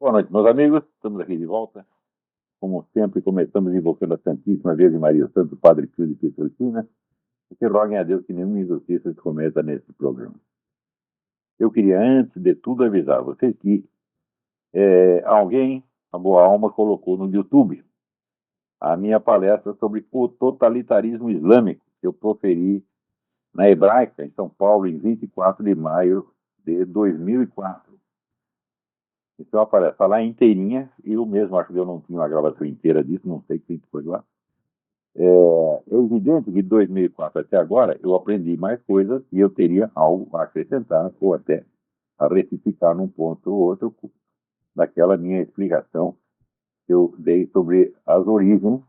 Boa noite, meus amigos. Estamos aqui de volta. Como sempre, começamos invocando a Santíssima Virgem Maria, o Santo Padre Pio de Pietrelcina, e que roguem a Deus que nenhuma injustiça se cometa nesse programa. Eu queria, antes de tudo, avisar vocês que alguém, a boa alma, colocou no YouTube a minha palestra sobre o totalitarismo islâmico, que eu proferi na Hebraica, em São Paulo, em 24 de maio de 2004. Então aparece, está lá inteirinha, eu mesmo acho que eu não tinha uma gravação inteira disso, não sei quem foi lá. É evidente que de 2004 até agora eu aprendi mais coisas e eu teria algo a acrescentar ou até a retificar num ponto ou outro daquela minha explicação que eu dei sobre as origens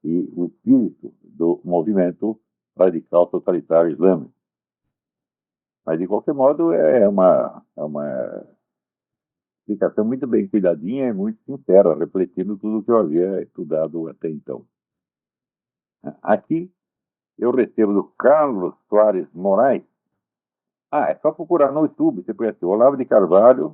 e o espírito do movimento radical totalitário islâmico. Mas, de qualquer modo, é uma explicação muito bem cuidadinha e muito sincera, refletindo tudo o que eu havia estudado até então. Aqui eu recebo do Carlos Soares Moraes. É só procurar no YouTube, você conhece Olavo de Carvalho,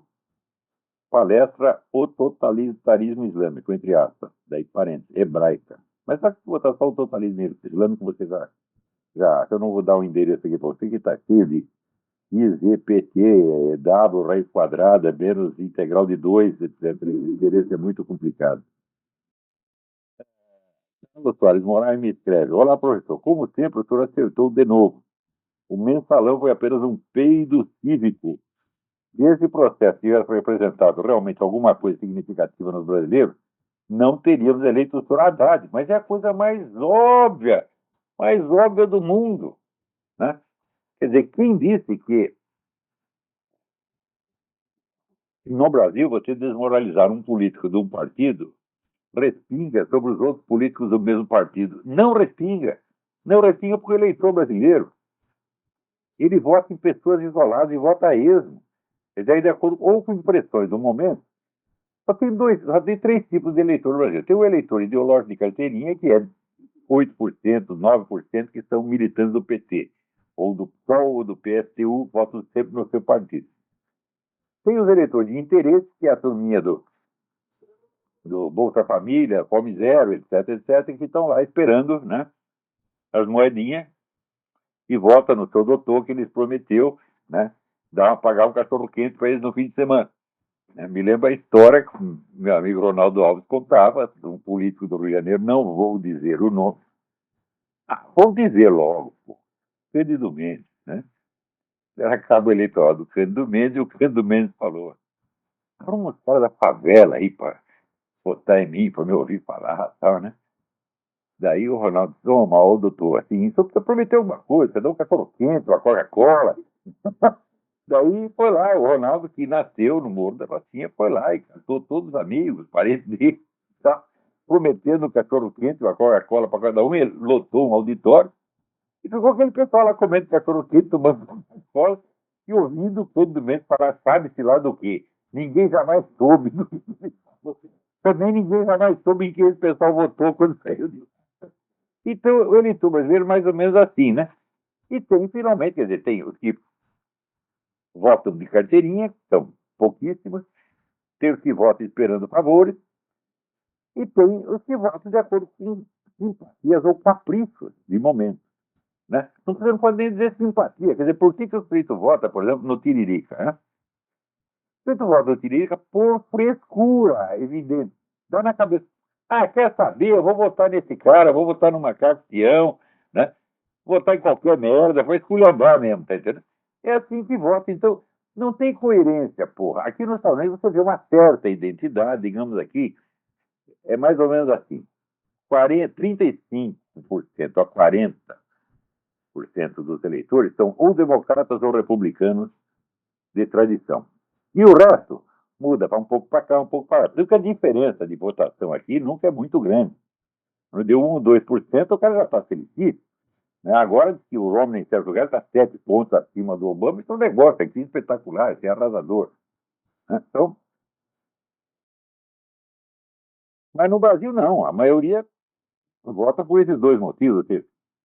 palestra O Totalitarismo Islâmico, entre aspas, daí parênteses, hebraica. Mas só que se botar só o totalitarismo islâmico, você já eu não vou dar o endereço aqui para você, que está aqui de IZPT, W, raiz quadrada, menos integral de 2, etc. O endereço é muito complicado. Carlos Soares Moraes me escreve: Olá, professor. Como sempre, o senhor acertou de novo. O mensalão foi apenas um peido cívico. Se esse processo tivesse representado realmente alguma coisa significativa nos brasileiros, não teríamos eleito o senhor Haddad. Mas é a coisa mais óbvia do mundo. Né? Quer dizer, quem disse que no Brasil você desmoralizar um político de um partido respinga sobre os outros políticos do mesmo partido? Não respinga. Não respinga porque o eleitor brasileiro ele vota em pessoas isoladas e vota a esmo. Quer dizer, de acordo ou com impressões do momento, só tem três tipos de eleitor no Brasil. Tem o eleitor ideológico de carteirinha, que é 8%, 9%, que são militantes do PT, ou do PSOL, ou do PSTU, votam sempre no seu partido. Tem os eleitores de interesse, que é a turminha do Bolsa Família, Fome Zero, etc., que estão lá esperando, né, as moedinhas e vota no seu doutor que lhes prometeu, né, pagar um cachorro-quente para eles no fim de semana. Me lembra a história que meu amigo Ronaldo Alves contava, um político do Rio de Janeiro, não vou dizer o nome. Vou dizer logo, pô. Cândido Mendes, né? Era cabo eleitoral do Cândido Mendes e o Cândido Mendes falou: uns caras da favela aí para votar em mim, para me ouvir falar, tal, né? Daí o Ronaldo disse: ô doutor, assim, só precisa prometer alguma coisa, você dá um cachorro-quente, uma Coca-Cola. Daí foi lá, o Ronaldo, que nasceu no Morro da Rocinha, foi lá e cantou todos os amigos, parentes dele, tá? Prometendo um cachorro-quente, uma Coca-Cola para cada um, ele lotou um auditório, e ficou aquele pessoal lá comendo cachorro-quente, tomando Coca-Cola, e ouvindo todo mundo falar, sabe-se lá do quê? Ninguém jamais soube do que também ninguém jamais soube em que esse pessoal votou quando saiu disso. Então, o eleitor brasileiro mais ou menos assim, né? E tem, finalmente, quer dizer, tem os que votam de carteirinha, são pouquíssimos, tem os que votam esperando favores, e tem os que votam de acordo com simpatias ou caprichos de momento. Né? Você não pode nem dizer simpatia, quer dizer, por que o sujeito vota, por exemplo, no Tiririca? Né? O sujeito vota no Tiririca por frescura, evidente. Dá na cabeça. Quer saber? Eu vou votar nesse cara, vou votar no macaco peão, né? Vou votar em qualquer merda, vou esculhambar mesmo, tá entendendo? É assim que vota. Então, não tem coerência, porra. Aqui nos Estados Unidos você vê uma certa identidade, digamos aqui, é mais ou menos assim. 35% a 40% dos eleitores são ou democratas ou republicanos de tradição. E o resto muda para um pouco para cá, um pouco para lá. Porque a diferença de votação aqui nunca é muito grande. Quando deu 1 ou 2%, o cara já está felicíssimo. Né? Agora que o Romney, em certo lugar, está 7 pontos acima do Obama, isso é um negócio aqui espetacular, isso é arrasador. Né? Então, mas no Brasil, não. A maioria vota por esses dois motivos.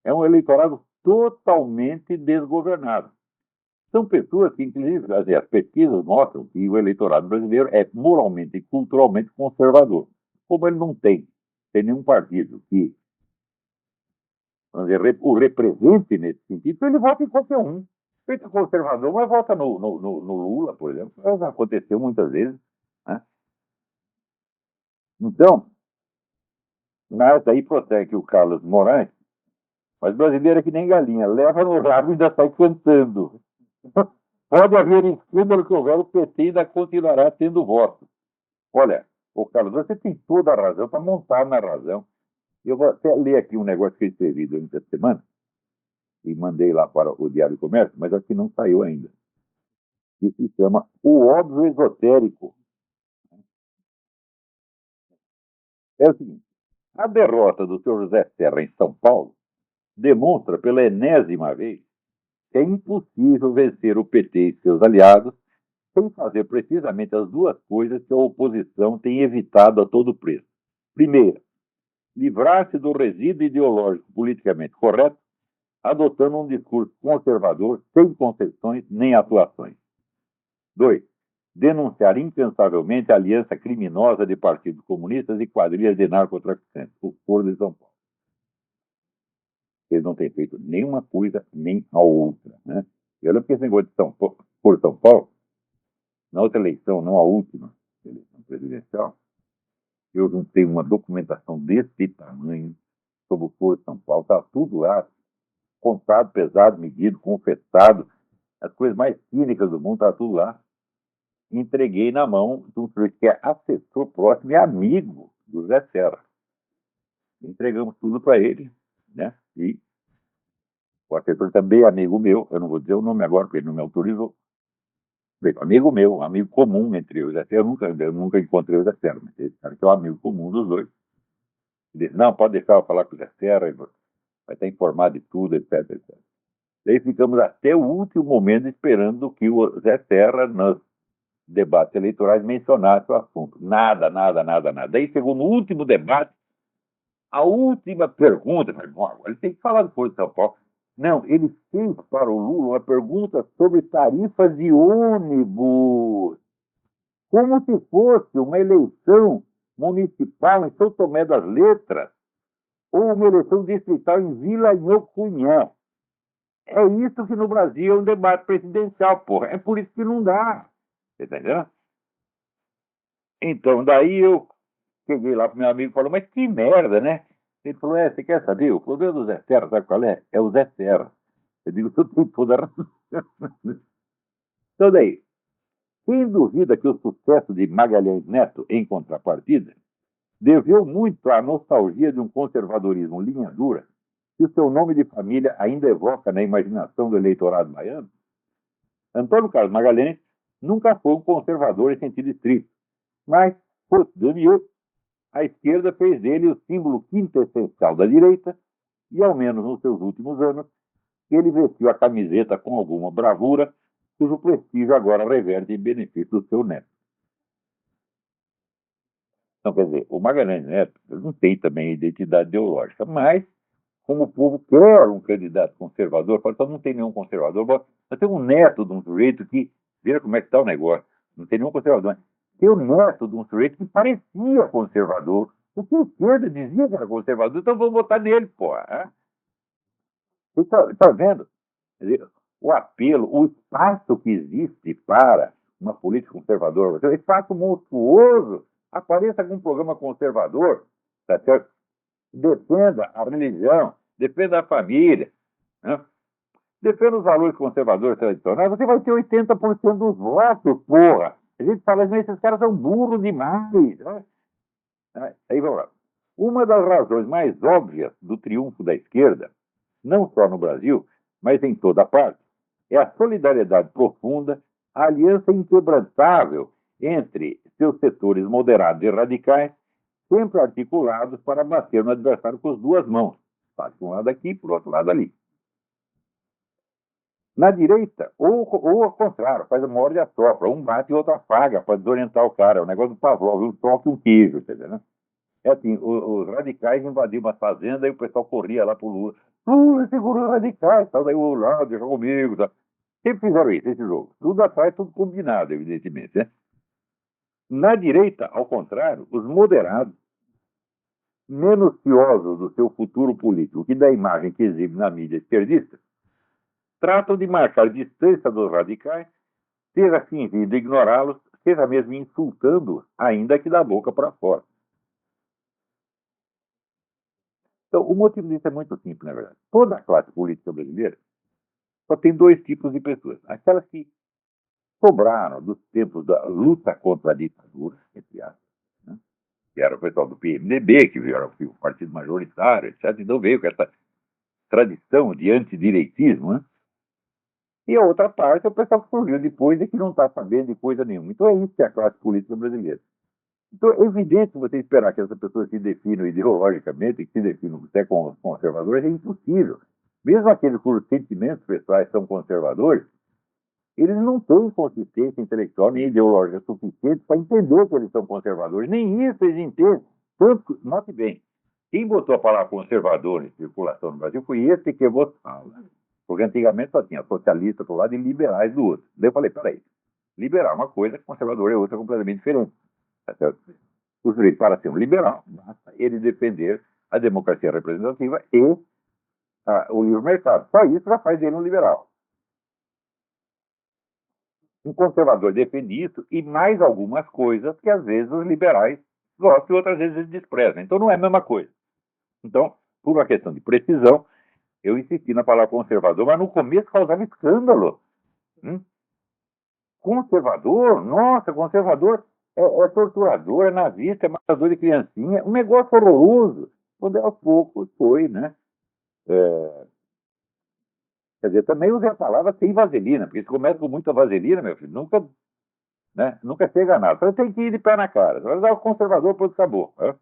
É um eleitorado totalmente desgovernado. São pessoas que, inclusive, as pesquisas mostram que o eleitorado brasileiro é moralmente e culturalmente conservador. Como ele não tem nenhum partido que, vamos dizer, o represente nesse sentido, ele vota em qualquer um. Feito conservador, mas vota no Lula, por exemplo. Isso aconteceu muitas vezes. Né? Então, mas aí prossegue o Carlos Moraes, mas brasileiro é que nem galinha, leva no rabo e ainda sai cantando. Pode haver escândalo que houver, o PT ainda continuará tendo voto. Olha, ô Carlos, você tem toda a razão, está montado na razão. Eu vou até ler aqui um negócio que eu escrevi durante a semana e mandei lá para o Diário do Comércio, mas aqui não saiu ainda. Que se chama O Óbvio Esotérico. É o seguinte, a derrota do senhor José Serra em São Paulo demonstra pela enésima vez que é impossível vencer o PT e seus aliados sem fazer precisamente as duas coisas que a oposição tem evitado a todo preço. Primeira, livrar-se do resíduo ideológico politicamente correto, adotando um discurso conservador, sem concessões nem atuações. 2. Denunciar incansavelmente a aliança criminosa de partidos comunistas e quadrilhas de narcotraficantes, o Foro de São Paulo. Eles não têm feito nenhuma coisa nem a outra. Né? E olha porque esse negócio de Foro de São Paulo, na outra eleição, não a última, eleição presidencial, eu juntei uma documentação desse tamanho sobre o Foro de São Paulo, está tudo lá, contado, pesado, medido, confessado, as coisas mais cínicas do mundo, está tudo lá. Entreguei na mão de um sujeito que é assessor próximo e amigo do Zé Serra. Entregamos tudo para ele, né? E o assessor também é amigo meu, eu não vou dizer o nome agora, porque ele não me autorizou. Amigo meu, amigo comum entre eu e o Zé Serra. Eu nunca encontrei o Zé Serra, mas esse cara que é o amigo comum dos dois. Ele disse, não, pode deixar eu falar com o Zé Serra, vai estar informado de tudo, etc, etc. Daí ficamos até o último momento esperando que o Zé Serra, nos debates eleitorais, mencionasse o assunto. Nada, nada, nada, nada. Daí chegou no último debate, a última pergunta, bom, agora ele tem que falar do Foro de São Paulo. Não, ele fez para o Lula uma pergunta sobre tarifas de ônibus, como se fosse uma eleição municipal em São Tomé das Letras ou uma eleição distrital em Vila Inhocuñé. É isso que no Brasil é um debate presidencial, porra. É por isso que não dá. Entendeu? Então, daí eu cheguei lá pro meu amigo e falou, mas que merda, né? Ele falou, você quer saber? O problema do Zé Serra, sabe qual é? É o Zé Serra. Eu digo, eu tenho toda a razão. Então, daí, quem duvida que o sucesso de Magalhães Neto, em contrapartida, deveu muito à nostalgia de um conservadorismo linha dura, que o seu nome de família ainda evoca na imaginação do eleitorado baiano? Antônio Carlos Magalhães nunca foi um conservador em sentido estrito, mas, por Damião, a esquerda fez dele o símbolo quintessencial da direita e, ao menos nos seus últimos anos, ele vestiu a camiseta com alguma bravura, cujo prestígio agora reverte em benefício do seu neto. Então, quer dizer, o Magalhães Neto não tem também identidade ideológica, mas, como o povo quer um candidato conservador, fala, então não tem nenhum conservador, mas tem um neto de um sujeito que, veja como é que está o negócio, não tem nenhum conservador, mas tem o neto de um sujeito que parecia conservador, porque a esquerda dizia que era conservador, então vamos votar nele, pô. Você está vendo? Quer dizer, o apelo, o espaço que existe para uma política conservadora, um espaço monstruoso, apareça com um programa conservador, tá certo? Defenda a religião, defenda a família, né? Defenda os valores conservadores tradicionais, você vai ter 80% dos votos, porra. A gente fala, mas esses caras são burros demais. Né? Aí vamos lá. Uma das razões mais óbvias do triunfo da esquerda, não só no Brasil, mas em toda parte, é a solidariedade profunda, a aliança inquebrantável entre seus setores moderados e radicais, sempre articulados para bater no adversário com as duas mãos. Faz um lado aqui, por outro lado ali. Na direita, ou ao contrário, faz a morde e assopra. Um bate e outro afaga para desorientar o cara. É o negócio do Pavlov, um toque e um queijo, entendeu? Né? É assim, os radicais invadiam uma fazenda e o pessoal corria lá pro Lula. Lula, segura os radicais, tal. Daí o Lula, deixa comigo, tal. Sempre fizeram isso, esse jogo. Tudo atrás, tudo combinado, evidentemente. Né? Na direita, ao contrário, os moderados, menos ciosos do seu futuro político que da imagem que exibe na mídia esquerdista, tratam de marcar distância dos radicais, seja fingindo ignorá-los, seja mesmo insultando-os, ainda que da boca para fora. Então, o motivo disso é muito simples, na verdade. Toda a classe política brasileira só tem dois tipos de pessoas. Aquelas que sobraram dos tempos da luta contra a ditadura, entre aspas, né? Que era o pessoal do PMDB, que era o partido majoritário, etc. Então veio com essa tradição de antidireitismo, né? E a outra parte é o pessoal que surgiu depois e que não está sabendo de coisa nenhuma. Então é isso que é a classe política brasileira. Então é evidente você esperar que essa pessoa se defina ideologicamente, que se defina até como conservadores, é impossível. Mesmo aqueles cujos sentimentos pessoais são conservadores, eles não têm consistência intelectual nem ideológica suficiente para entender que eles são conservadores. Nem isso eles entendem. Tanto, note bem, quem botou a palavra conservador em circulação no Brasil foi esse que votava. Porque antigamente só tinha socialista do lado e liberais do outro. Daí eu falei, peraí, liberal é uma coisa, conservador é outra completamente diferente. O sujeito, para ser um liberal, basta ele defender a democracia representativa e o livre mercado. Só isso já faz ele um liberal. Um conservador defende isso e mais algumas coisas que às vezes os liberais gostam e outras vezes eles desprezam. Então não é a mesma coisa. Então, por uma questão de precisão, eu insisti na palavra conservador, mas no começo causava escândalo. Conservador? Nossa, conservador é torturador, é nazista, é matador de criancinha. Um negócio horroroso. Quando aos poucos foi, né? Quer dizer, também usei a palavra sem vaselina, porque se começa com muita vaselina, meu filho, nunca chega a nada. Então tem que ir de pé na cara. Vai dar o conservador, pronto, acabou. Né?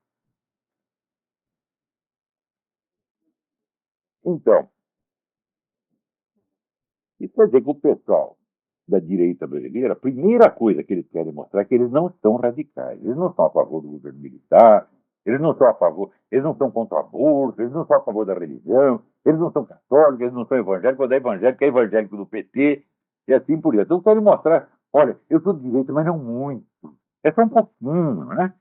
Então, isso quer dizer que o pessoal da direita brasileira, a primeira coisa que eles querem mostrar é que eles não são radicais. Eles não são a favor do governo militar, eles não são a favor, eles não são contra o aborto, eles não são a favor da religião, eles não são católicos, eles não são evangélicos, quando é evangélico do PT, e assim por diante. Então querem mostrar, olha, eu sou de direita, mas não muito. É só um pouquinho, né?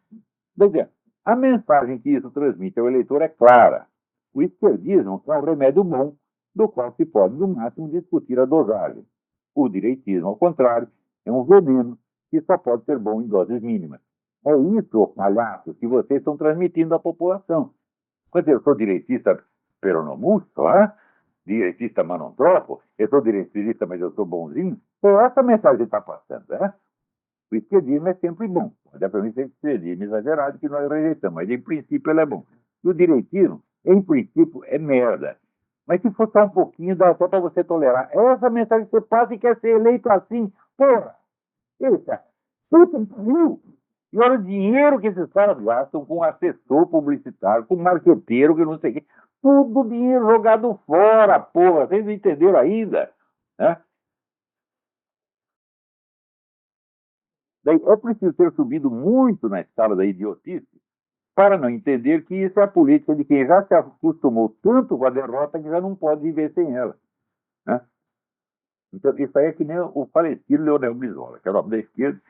Dizer, a mensagem que isso transmite ao eleitor é clara. O esquerdismo é um remédio bom, do qual se pode, no máximo, discutir a dosagem. O direitismo, ao contrário, é um veneno que só pode ser bom em doses mínimas. É isso, palhaço, que vocês estão transmitindo à população. Quer dizer, eu sou direitista peronomusto, direitista manontropo, eu sou direitista, mas eu sou bonzinho. É essa mensagem que está passando, né? O esquerdismo é sempre bom. Pode haver ser esquerdismo exagerado que nós rejeitamos, mas em princípio ele é bom. E o direitismo, em princípio, é merda. Mas se for só um pouquinho, dá só para você tolerar. Essa mensagem que você passa e quer ser eleito assim. Porra! Eita! Puta que pariu! E olha o dinheiro que esses caras gastam com assessor publicitário, com marqueteiro, que não sei o quê. Tudo dinheiro jogado fora, porra! Vocês não entenderam ainda? Né? Daí é preciso ter subido muito na escala da idiotice para não entender que isso é a política de quem já se acostumou tanto com a derrota que já não pode viver sem ela. Né? Então, isso aí é que nem o falecido Leonel Brizola, que era o homem da esquerda,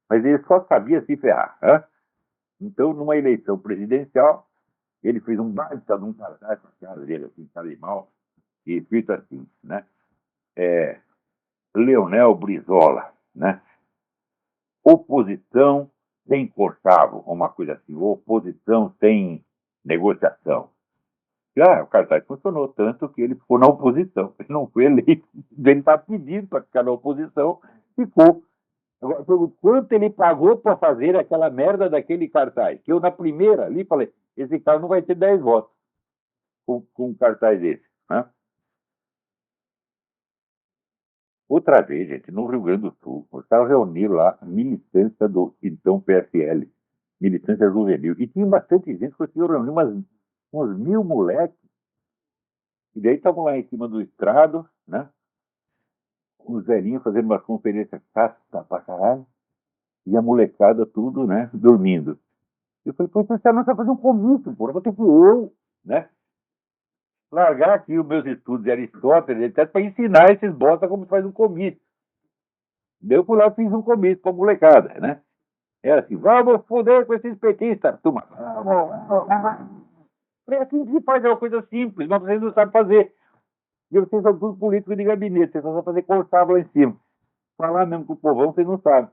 mas ele só sabia se ferrar. Né? Então, numa eleição presidencial, ele fez um baita de um cartaz com a cara dele, assim, cara de mal, e escrito assim, né? Leonel Brizola, né? Oposição sem cortavo, uma coisa assim, oposição sem negociação. O cartaz funcionou tanto que ele ficou na oposição. Ele não foi eleito. Ele está pedindo para ficar na oposição, ficou. Agora, quanto ele pagou para fazer aquela merda daquele cartaz? Que eu, na primeira ali, falei: esse cara não vai ter 10 votos com um cartaz desse. Né? Outra vez, gente, no Rio Grande do Sul, os caras reuniram lá a militância do então PSL, militância juvenil. E tinha bastante gente, conseguiu reunir uns 1000 moleques. E daí estavam lá em cima do estrado, né? Os velhinhos fazendo uma conferência chata pra caralho. E a molecada tudo, né? Dormindo. Eu falei, pô, você não vai fazer um comício, porra, vou ter que eu, né? largar aqui os meus estudos de Aristóteles, etc., para ensinar esses bosta como faz um comício. Daí eu fui lá e fiz um comício para a molecada, né? Era assim, vamos foder com esses petistas, turma. Vamos. É assim que se faz, é uma coisa simples, mas vocês não sabem fazer. E vocês são todos políticos de gabinete, vocês só sabem fazer cortar lá em cima. Falar mesmo com o povão, vocês não sabem.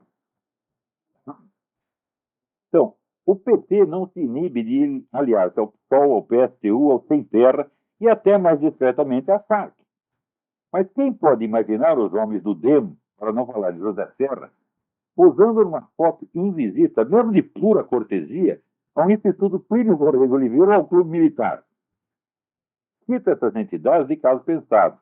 Então, o PT não se inibe de aliar-se ao PSOL, ao PSTU, ao Sem Terra e até mais discretamente à FARC. Mas quem pode imaginar os homens do Demo, para não falar de José Serra, posando numa foto invisível, mesmo de pura cortesia, ao Instituto Plínio Rodrigo Oliveira ou ao Clube Militar? Cita essas entidades de caso pensado.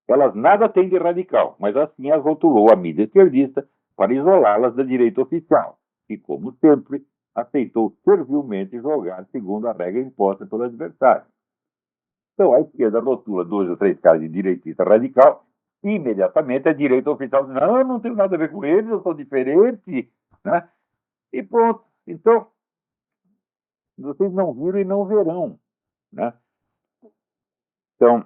Elas nada têm de radical, mas assim as rotulou a mídia esquerdista para isolá-las da direita oficial, e, como sempre, aceitou servilmente jogar segundo a regra imposta pelo adversário. Então, a esquerda rotula dois ou três caras de direitista radical, e imediatamente a direita oficial diz, não, não tenho nada a ver com eles, eu sou diferente, né? E pronto. Então, vocês não viram e não verão, né? Então,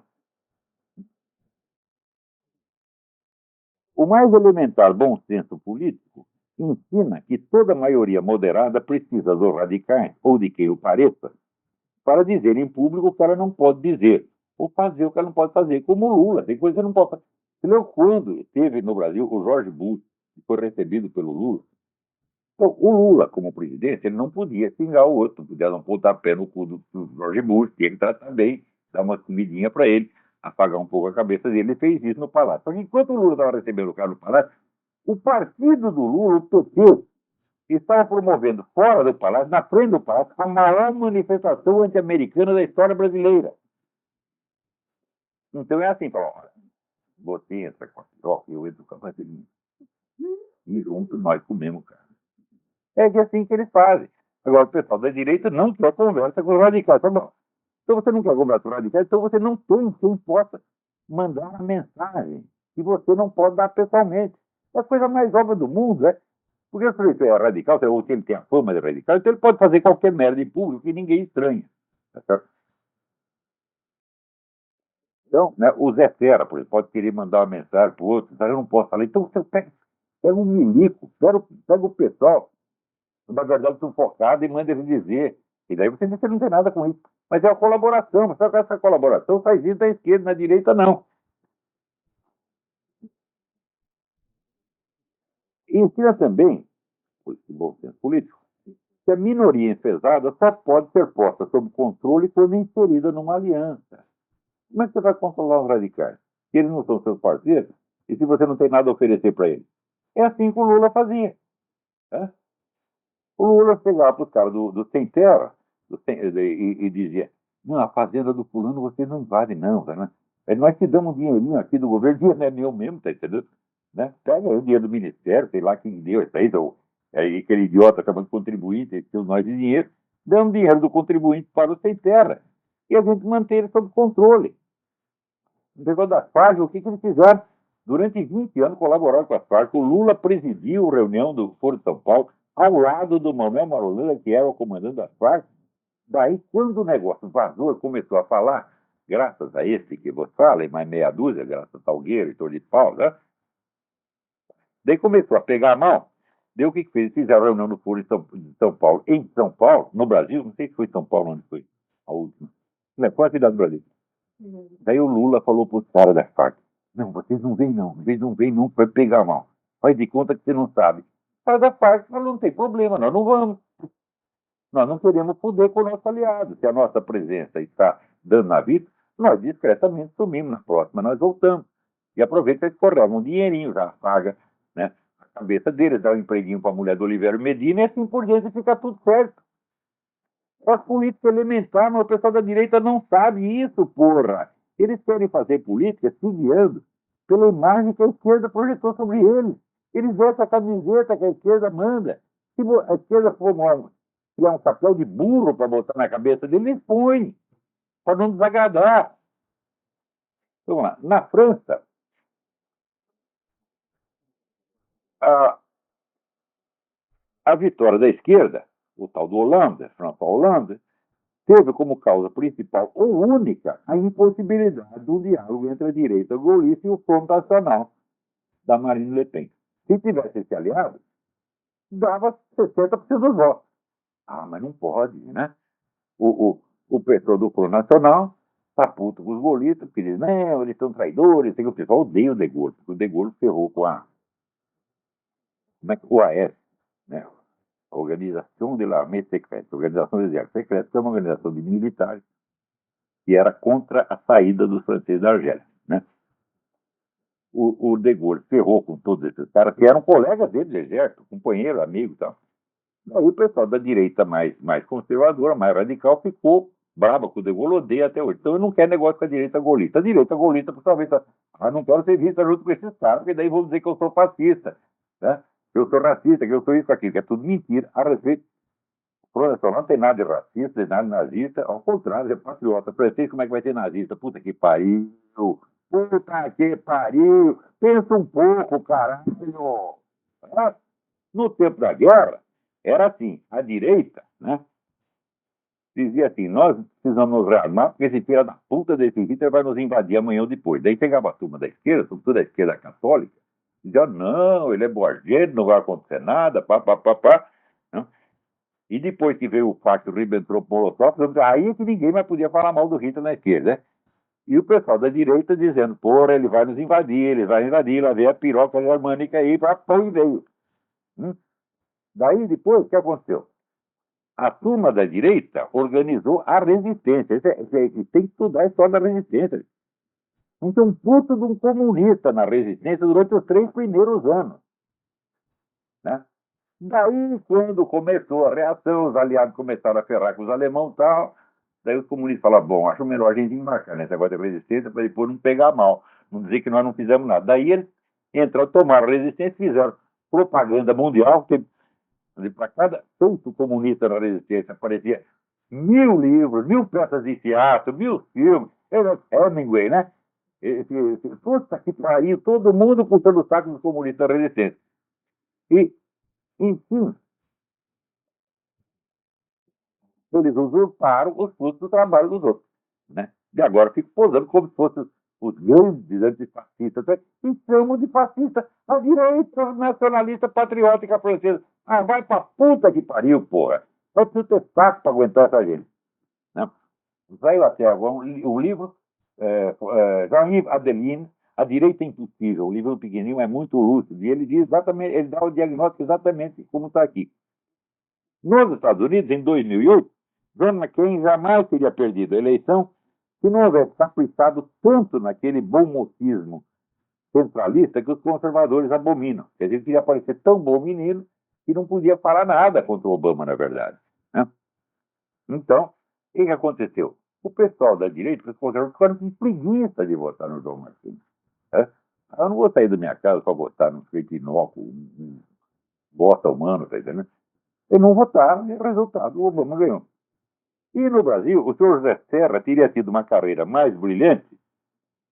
o mais elementar bom senso político ensina que toda maioria moderada precisa dos radicais, ou de quem o pareça, para dizer em público o que ela não pode dizer, ou fazer o que ela não pode fazer, como o Lula. Tem coisa que não pode fazer. Você leu quando esteve no Brasil o Jorge Bush, que foi recebido pelo Lula? Então, o Lula, como presidente, ele não podia xingar o outro, não podia dar um pontapé no cu do Jorge Bush, tinha que tratar bem, dar uma comidinha para ele, apagar um pouco a cabeça dele. Ele fez isso no Palácio. Só que enquanto o Lula estava recebendo o cara no Palácio, o partido do Lula, o PT, estava promovendo fora do Palácio, na frente do Palácio, a maior manifestação anti-americana da história brasileira. Então é assim, olha, você entra com a piroca e eu entro com a vaselina. E juntos nós comemos, cara. É que assim que eles fazem. Agora, o pessoal da direita não quer conversa com os radicais. Tá bom. Então você não quer conversa com os radicais, então você não tem quem possa mandar uma mensagem que você não pode dar pessoalmente. É a coisa mais óbvia do mundo, né? Porque se ele é radical, ou se ele tem a fama de radical, então ele pode fazer qualquer merda em público que ninguém estranha. Tá certo? Então, né, o Zé Fera, por exemplo, pode querer mandar uma mensagem para o outro, eu não posso falar. Então você pega um milico, pega o pessoal, na verdade, sufocado e manda ele dizer. E daí você diz que não tem nada com isso. Mas é a colaboração, mas só que essa colaboração sai vindo da esquerda, na direita não. E ensina também, por esse bom senso político, que a minoria enfesada só pode ser posta sob controle quando inserida numa aliança. Como é que você vai controlar os radicais? Se eles não são seus parceiros, e se você não tem nada a oferecer para eles? É assim que o Lula fazia. Né? O Lula chegava para os caras do Sem Terra e dizia, não, a fazenda do fulano você não invade, não. Né? Nós te damos um dinheirinho aqui do governo, dinheiro não é meu mesmo, tá entendendo? Né? Pega aí o dinheiro do ministério, sei lá quem deu isso aí, então, aquele idiota chamando de contribuinte, que nós de dinheiro, dando dinheiro do contribuinte para o Sem Terra. E a gente mantém ele sob controle. No negócio das Farc, o que eles fizeram? Durante 20 anos colaboraram com as Farc. O Lula presidiu a reunião do Foro de São Paulo ao lado do Manuel Marolanda, que era o comandante das Farc. Daí, quando o negócio vazou e começou a falar, graças a esse que você fala, e mais meia dúzia, graças a Salgueiro e Torre de Pau, né? Daí começou a pegar a mão. Deu o que fez? Fizeram a reunião do Foro de São Paulo, em São Paulo, no Brasil, não sei se foi em São Paulo onde foi a última. Não, foi a cidade do Brasil. Daí o Lula falou para os caras da Farc, não, vocês não vêm não, vocês não vêm não, vai pegar a mão. Faz de conta que você não sabe. O cara da Farc falou, não tem problema, nós não vamos. Nós não queremos foder com o nosso aliado. Se a nossa presença está dando na vida, nós discretamente sumimos. Na próxima nós voltamos. E aproveita que corremos um dinheirinho, já paga, né, a cabeça deles, dá um empreguinho para a mulher do Oliveira Medina e assim por diante fica tudo certo. É política elementar, mas o pessoal da direita não sabe isso, porra. Eles querem fazer política se guiando pela imagem que a esquerda projetou sobre eles. Eles vestem a camiseta que a esquerda manda. Se a esquerda for criar um chapéu de burro para botar na cabeça deles, eles põem, para não desagradar. Então, vamos lá. Na França, a, a vitória da esquerda, o tal do Hollande, François Hollande, teve como causa principal ou única a impossibilidade do diálogo entre a direita golista e o Front Nacional da Marine Le Pen. Se tivesse esse aliado, dava 60% dos votos. Ah, mas não pode, né? O pessoal do Front Nacional tá puto com os golistas, porque diz, não, eles são traidores, o pessoal odeia o De Gaulle, porque o De Gaulle ferrou com a OAS, né? Organização de l'Armée Secrète, Organização do Exército Secreto, que é uma organização de militares que era contra a saída dos franceses da Argélia, né? O De Gaulle ferrou com todos esses caras, que eram colegas dele do exército, companheiro, amigo e tal. Aí o pessoal da direita mais conservadora, mais radical, ficou brava com o De Gaulle, odeia até hoje. Então eu não quero negócio com a direita golista. A direita golista, por sua vez, não quero ser vista junto com esses caras, porque daí vão dizer que eu sou fascista, né? Que eu sou racista, que eu sou isso, aquilo, que é tudo mentira a respeito. O Front Nacional não tem nada de racista, tem nada de nazista, ao contrário, é patriota. Francês, como é que vai ter nazista? Puta que pariu! Puta que pariu! Pensa um pouco, caralho! No tempo da guerra, era assim, a direita, né, dizia assim, nós precisamos nos rearmar, porque esse filho da puta desse Hitler vai nos invadir amanhã ou depois. Daí chegava a turma da esquerda, sobretudo a esquerda católica, dizia, não, ele é boageiro, não vai acontecer nada, pá. Né? E depois que veio o pacto Ribbentrop-Molotov, aí é que ninguém mais podia falar mal do Hitler na esquerda, né? E o pessoal da direita dizendo, porra, ele vai nos invadir, lá vem a piroca germânica aí, e veio. Daí depois, o que aconteceu? A turma da direita organizou a resistência. Tem que estudar a história da resistência. Não tem um puto de um comunista na resistência durante os 3 primeiros anos. Né? Daí, quando começou a reação, os aliados começaram a ferrar com os alemães e tal, daí os comunistas falaram, bom, acho melhor a gente embarcar nesse negócio de resistência para depois não pegar mal, não dizer que nós não fizemos nada. Daí eles entraram, tomaram a resistência, fizeram propaganda mundial, para cada feito comunista na resistência aparecia 1000 livros, 1000 peças de teatro, 1000 filmes. Hemingway, né? Puta que pariu, todo mundo puxando o saco dos comunistas na resistência. E, enfim, eles usurparam os frutos do trabalho dos outros. Né? E agora ficam posando como se fossem os grandes antifascistas. E chamam de fascista a direita nacionalista patriótica francesa. Ah, vai pra puta que pariu, porra. Vai preciso ter saco pra aguentar essa gente. Né? Saiu até agora o livro Jean-Yves Adeline, A Direita Impossível. O livro pequenininho é muito lúcido. E ele diz exatamente, ele dá o diagnóstico exatamente como está aqui. Nos Estados Unidos, em 2008, John McCain jamais teria perdido a eleição se não houvesse caprichado tanto naquele bom mocismo centralista que os conservadores abominam. Quer dizer, ele queria parecer tão bom menino que não podia falar nada contra o Obama, na verdade. Né? Então, o que aconteceu? O pessoal da direita, os conservadores, ficaram com preguiça de votar no John McCain. Né? Eu não vou sair da minha casa para votar num sujeito inócuo, um bosta humano, tá entendendo? Eles não votaram e o resultado, o Obama ganhou. E no Brasil, o senhor José Serra teria tido uma carreira mais brilhante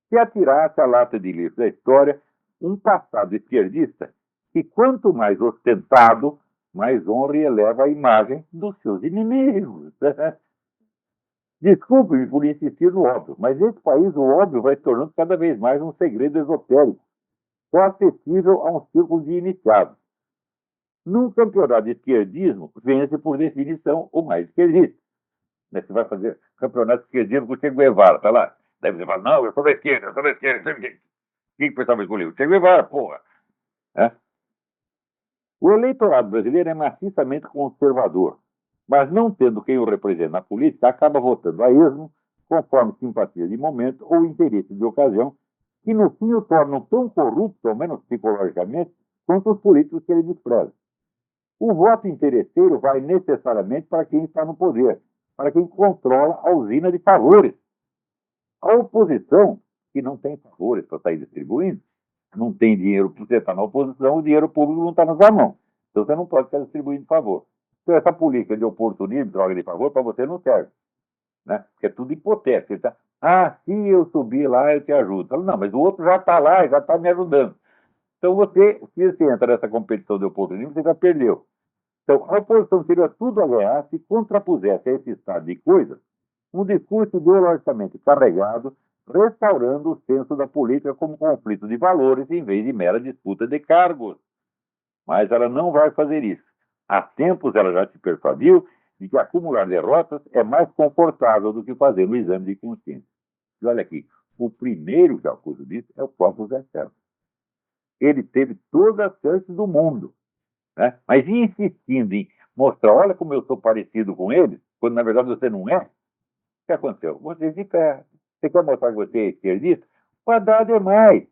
se atirasse à lata de lixo da história um passado esquerdista que, quanto mais ostentado, mais honra e eleva a imagem dos seus inimigos. Desculpe-me por insistir no óbvio, mas nesse país o óbvio vai se tornando cada vez mais um segredo esotérico, só acessível a um círculo de iniciados. Num campeonato de esquerdismo, vence por definição o mais esquerdista. Você vai fazer campeonato de esquerdismo com o Che Guevara, tá lá. Daí você fala, não, eu sou da esquerda. Quem que pensava escolher? O Che Guevara, porra. É? O eleitorado brasileiro é maciçamente conservador, mas não tendo quem o representa na política, acaba votando a esmo, conforme simpatia de momento ou interesse de ocasião, que no fim o tornam tão corrupto, ao menos psicologicamente, quanto os políticos que ele despreza. O voto interesseiro vai necessariamente para quem está no poder, para quem controla a usina de favores. A oposição, que não tem favores para sair distribuindo, não tem dinheiro para você estar na oposição, o dinheiro público não está na sua mão. Então você não pode ficar distribuindo favor. Então essa política de oportunismo, troca de favor, para você não serve. Né? Porque é tudo hipotético. Se eu subir lá, eu te ajudo. Falo, não, mas o outro já está lá, já está me ajudando. Então se você entra nessa competição de oportunismo, você já perdeu. Então, a oposição teria tudo a ganhar se contrapusesse a esse estado de coisas um discurso ideologicamente carregado, restaurando o senso da política como conflito de valores em vez de mera disputa de cargos. Mas ela não vai fazer isso. Há tempos ela já se persuadiu de que acumular derrotas é mais confortável do que fazer um exame de consciência. E olha aqui, o primeiro que acusa disso é o próprio Zé Serra. Ele teve todas as chances do mundo, né? Mas insistindo em mostrar, olha como eu sou parecido com ele, quando na verdade você não é, o que aconteceu? Você fica. Você quer mostrar que você é esquerdista? O Haddad é mais.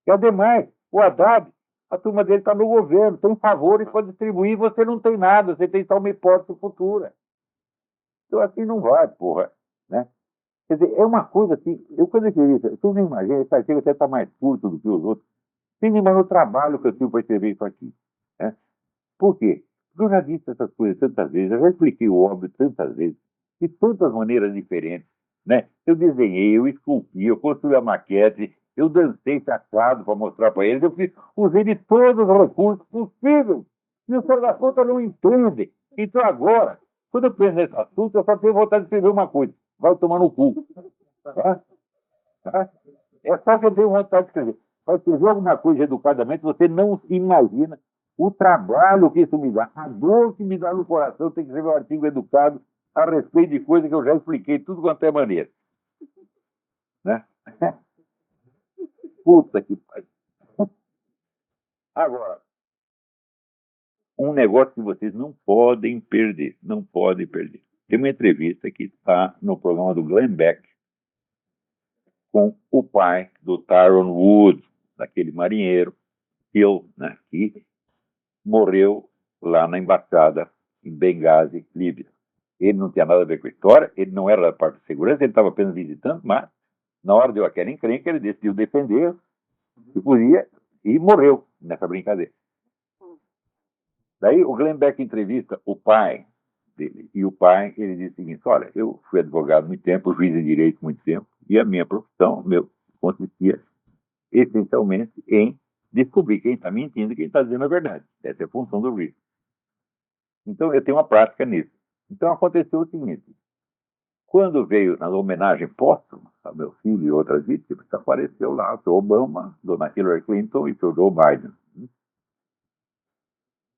Cadê mais? O Haddad, a turma dele está no governo, tem favores para distribuir, você não tem nada, você tem só uma hipótese futura. Então assim não vai, porra. Né? Quer dizer, é uma coisa assim, eu quando eu escrevi isso, você não imagina, esse artigo até está mais curto do que os outros. Você não imagina o trabalho que eu tive para escrever isso aqui. Né? Por quê? Porque eu já disse essas coisas tantas vezes, eu já expliquei o óbvio tantas vezes, de tantas maneiras diferentes. Né? Eu desenhei, eu esculpi, eu construí a maquete, eu dancei chachado para mostrar para eles, usei de todos os recursos possíveis. E o senhor da conta não entende. Então agora, quando eu penso nesse assunto, eu só tenho vontade de escrever uma coisa: vai tomar no cu. Tá? Tá? É só que eu tenho vontade de escrever. Vai escrever alguma coisa educadamente, você não se imagina o trabalho que isso me dá, a dor que me dá no coração, tem que escrever um artigo educado a respeito de coisa que eu já expliquei tudo quanto é maneira. Né? Puta que pariu. Agora, um negócio que vocês não podem perder, não podem perder. Tem uma entrevista que está no programa do Glenn Beck com o pai do Tyrone Woods, daquele marinheiro né, que morreu lá na embaixada em Benghazi, Líbia. Ele não tinha nada a ver com a história, ele não era da parte de segurança, ele estava apenas visitando, mas na hora deu aquela encrenca, ele decidiu defender se podia e morreu nessa brincadeira. Daí o Glenn Beck entrevista o pai dele, e o pai, ele diz o seguinte: olha, eu fui advogado muito tempo, juiz de direito muito tempo, e a minha profissão, consistia essencialmente em descobrir quem está mentindo e quem está dizendo a verdade. Essa é a função do juiz. Então eu tenho uma prática nisso. Então aconteceu o seguinte: quando veio na homenagem póstuma a meu filho e outras vítimas, apareceu lá o seu Obama, dona Hillary Clinton e o seu Joe Biden.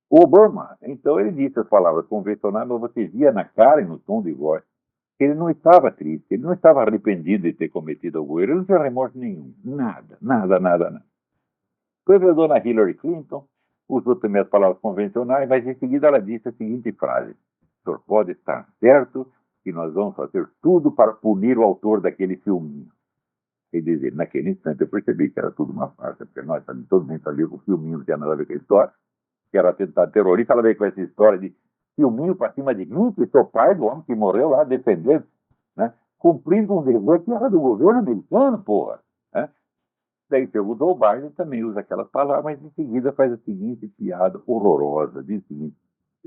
O Obama, então, ele disse as palavras convencionais, mas você via na cara e no tom de voz que ele não estava triste, ele não estava arrependido de ter cometido algum erro, ele não tinha remorso nenhum. Nada, nada, nada, nada. Depois veio a dona Hillary Clinton, usou também as palavras convencionais, mas em seguida ela disse a seguinte frase: o senhor pode estar certo que nós vamos fazer tudo para punir o autor daquele filminho. Quer dizer, naquele instante eu percebi que era tudo uma farsa, porque nós, todo mundo sabia que o filminho não tinha nada a ver com a história, que era atentado terrorista. Ela veio com essa história de filminho para cima de mim, que sou pai do homem que morreu lá defendendo, né, cumprindo um dever que era do governo americano, porra. Né? Daí perguntou o Biden, também usa aquelas palavras, mas em seguida faz a seguinte piada horrorosa: diz o seguinte: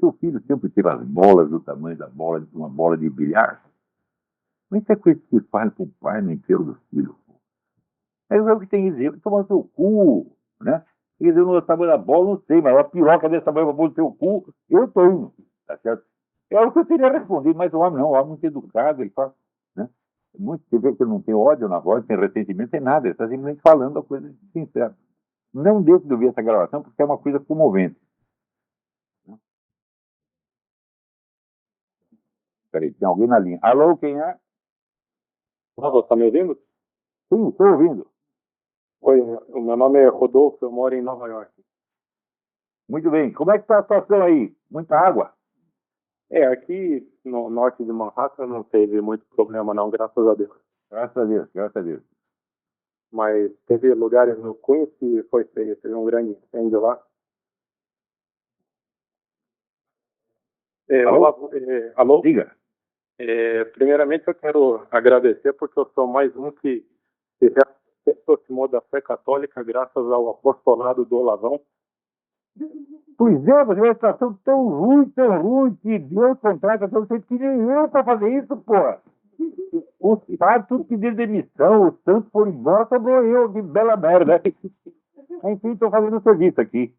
seu filho sempre teve as bolas do tamanho da bola de uma bola de bilhar. Mas isso é coisa que fala para o pai no enterro do filho. Aí eu o que tem que dizer: toma seu cu, né? Quer dizer, no tamanho da bola, não sei, mas uma piroca desse tamanho para pôr no seu cu, eu tenho, tá certo? É o que eu teria respondido, mas o homem não, o homem muito educado, ele fala, né? Muito, você vê que ele não tem ódio na voz, não tem ressentimento, tem nada, ele está simplesmente falando a coisa sincera. Não deixe de ouvir essa gravação, porque é uma coisa comovente. Peraí, tem alguém na linha. Alô, quem é? Você está me ouvindo? Sim, estou ouvindo. Oi, o meu nome é Rodolfo, eu moro em Nova York. Muito bem. Como é que está a situação aí? Muita água? Aqui no norte de Manhattan não teve muito problema não, graças a Deus. Graças a Deus, graças a Deus. Mas teve lugares no Queens que foi feio, teve um grande incêndio lá. Alô? Alô? Diga. Primeiramente eu quero agradecer porque eu sou mais um que se aproximou da fé católica graças ao apostolado do Olavão. Pois é, mas é uma situação tão ruim, que Deus contrata tão cedo que nem eu para fazer isso, porra. Os padres tudo pediram demissão, os santos foram embora, sobrou eu, que bela merda. Enfim, estou fazendo serviço aqui.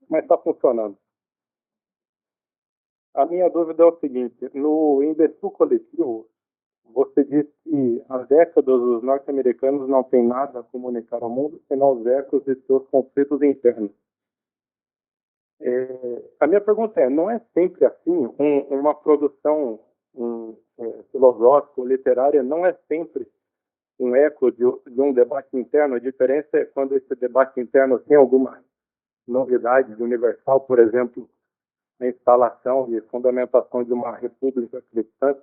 Mas está funcionando. A minha dúvida é o seguinte: no Investiu Coletivo, você disse que há décadas os norte-americanos não têm nada a comunicar ao mundo senão os ecos de seus conflitos internos. A minha pergunta é: não é sempre assim? Uma produção filosófica ou literária não é sempre um eco de um debate interno? A diferença é quando esse debate interno tem alguma novidade universal, por exemplo, a instalação e fundamentação de uma república cristã.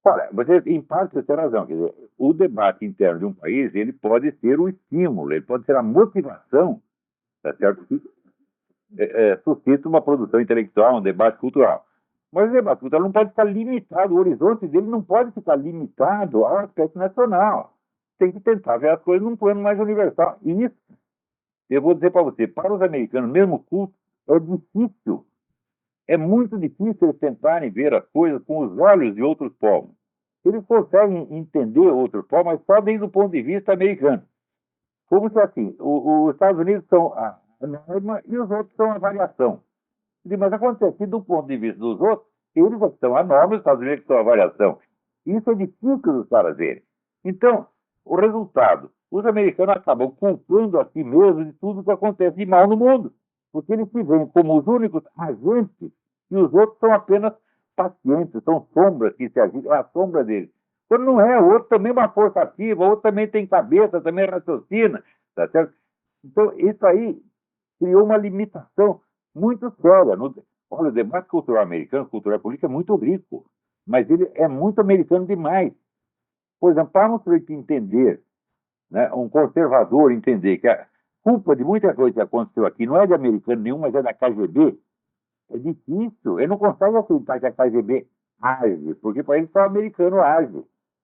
Olha, você, em parte, você tem razão. Quer dizer, o debate interno de um país, ele pode ser o estímulo, ele pode ser a motivação, tá certo? Que suscita uma produção intelectual, um debate cultural. Mas o debate cultural não pode ficar limitado, o horizonte dele não pode ficar limitado ao aspecto nacional. Tem que tentar ver as coisas num plano mais universal. E isso, eu vou dizer para você, para os americanos, mesmo culto, é difícil. É muito difícil eles tentarem ver as coisas com os olhos de outros povos. Eles conseguem entender outros povos, mas só desde o ponto de vista americano. Como se assim, os Estados Unidos são a norma e os outros são a variação. Mas acontece que, do ponto de vista dos outros, eles é que são a norma e os Estados Unidos que são a variação. Isso é difícil dos caras verem. Então, o resultado, os americanos acabam culpando a si mesmos de tudo que acontece de mal no mundo. Porque eles se veem como os únicos agentes e os outros são apenas pacientes, são sombras que se agitam, a sombra deles. Quando não é, o outro também é uma força ativa, o outro também tem cabeça, também raciocina, tá certo? Então, isso aí criou uma limitação muito séria. Olha, o debate cultural americano, cultural político, é muito rico, mas ele é muito americano demais. Por exemplo, para um sujeito entender, né, um conservador entender que a culpa de muita coisa que aconteceu aqui não é de americano nenhum, mas é da KGB, é difícil. Ele não consegue aceitar que a KGB age, porque para ele só o americano age.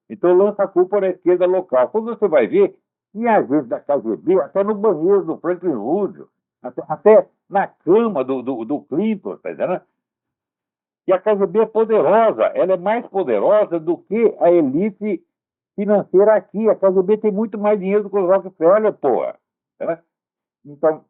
Então lança a culpa na esquerda local. Quando você vai ver, tinha agente da KGB até no banheiro do Franklin Roosevelt, até na cama do Clinton, tá entendendo? E a KGB é poderosa, ela é mais poderosa do que a elite financeira aqui. A KGB tem muito mais dinheiro do que os Rockefeller, porra. Né? Então,